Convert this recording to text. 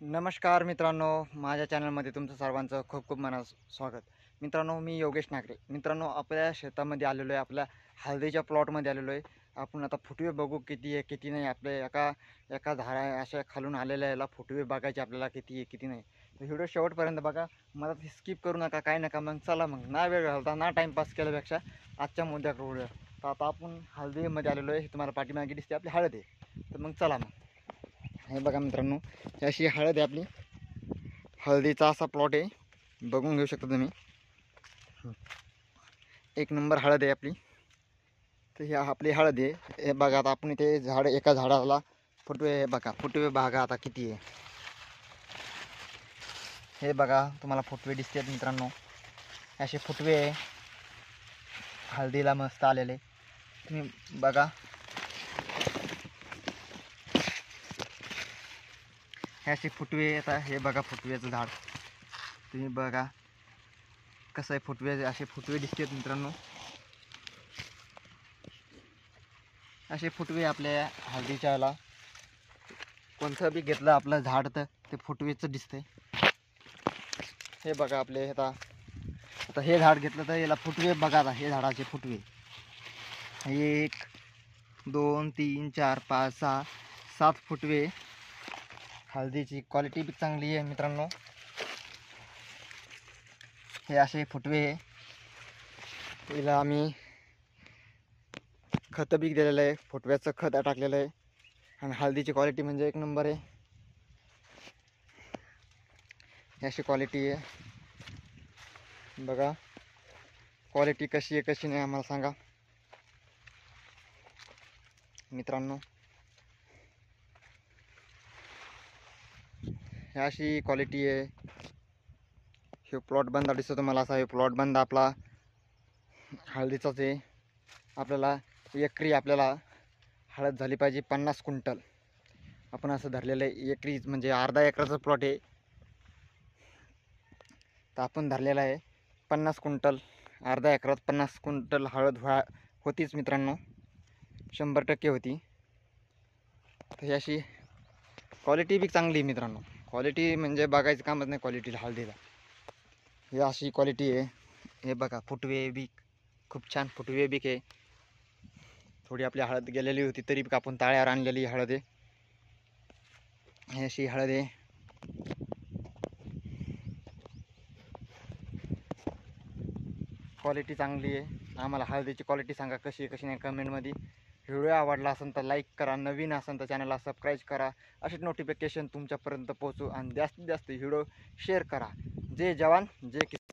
नमस्कार मित्रांनो, माझ्या चॅनलमध्ये तुमचं सर्वांचं खूप खूप मनापासून स्वागत. मित्रांनो, मी योगेश नागरे. मित्रांनो, आपल्या शेतामध्ये आलेलो आहे, आपल्या हळदीच्या प्लॉटमध्ये आलेलो आहे. आपण आता फुटवे बघू किती आहे किती नाही. आपल्या एका एका झाडा अशा खालून आलेल्या याला फुटवे बघायचे आपल्याला किती आहे किती नाही. तर व्हिडिओ शेवटपर्यंत बघा, मला ती स्किप करू नका, काय नका. मग चला, मग ना वेळ घालता ना टाईमपास केल्यापेक्षा आजच्या मुद्द्याकडे वळूया. तर आता आपण हळदीमध्ये आलेलो आहे. तुम्हाला पाठीमागे दिसते आपली हळद आहे. तर मग चला, मग हे बघा मित्रांनो, ही अशी हळद आहे आपली. हळदीचा असा प्लॉट आहे, बघून घेऊ शकता तुम्ही. एक नंबर हळद आहे आपली. तर ही आपली हळद आहे. हे बघा, आता आपण इथे झाड, एका झाडाला फुटवे बघा, फुटवे बघा आता किती आहे. हे बघा, तुम्हाला फुटवे दिसतात मित्रांनो. असे फुटवे हळदीला मस्त आलेले तुम्ही बघा. हे असे फुटवे, आता हे बघा फुटव्याचं झाड तुम्ही बघा कसं आहे. फुटवे, असे फुटवे दिसतात मित्रांनो. असे फुटवे आपल्या हळदीच्या याला कोणतं बी घेतलं आपलं झाड तर ते फुटवेचं दिसतंय. हे बघा आपले, आता आता हे झाड घेतलं तर याला फुटवे बघा. आता हे झाडाचे फुटवे 1 2 3 4 5 6 7 फुटवे. हळदीची क्वालिटी बी चांगली आहे मित्रांनो. हे असे फुटवे, याला आम्ही खत बी दिलेलं आहे, फुटव्याचं खत टाकलेलं आहे. आणि हळदीची क्वालिटी म्हणजे एक नंबर आहे. अशी क्वालिटी आहे बघा. क्वालिटी कशी आहे कशी नाही आम्हाला सांगा मित्रांनो. अशी क्वालिटी आहे. हे प्लॉट बंद दिसतो तुम्हाला असा. हे प्लॉट बंद आपला हळदीचाच आहे. आपल्याला एकरी आपल्याला हळद झाली पाहिजे 50 क्विंटल. आपण असं धरलेलं आहे. एकरी म्हणजे अर्धा एकराचा प्लॉट आहे. तर आपण धरलेला आहे 50 क्विंटल. अर्धा एकरात 50 क्विंटल हळद होतीच मित्रांनो, 100% होती. तर ही अशी क्वालिटी बी चांगली आहे मित्रांनो. क्वालिटी म्हणजे बघायचं कामच नाही क्वालिटीला हळदीला. ही अशी क्वालिटी आहे. हे बघा फुटवे बी खूप छान फुटवे बी आहे. थोडी आपली हळद गेलेली होती तरी बी आपण ताळ्यावर आणलेली हळद आहे. ही अशी हळद आहे. क्वालिटी चांगली आहे. आम्हाला हळदीची क्वालिटी सांगा कशी आहे कशी नाही कमेंटमध्ये. व्हिडिओ आवडला असेल तर लाईक करा, नवीन असेल तर चॅनलला सबस्क्राईब करा. असे नोटिफिकेशन तुमच्यापर्यंत पोहोचू आणि जास्तीत जास्त व्हिडिओ शेअर करा. जय जवान जय किसान.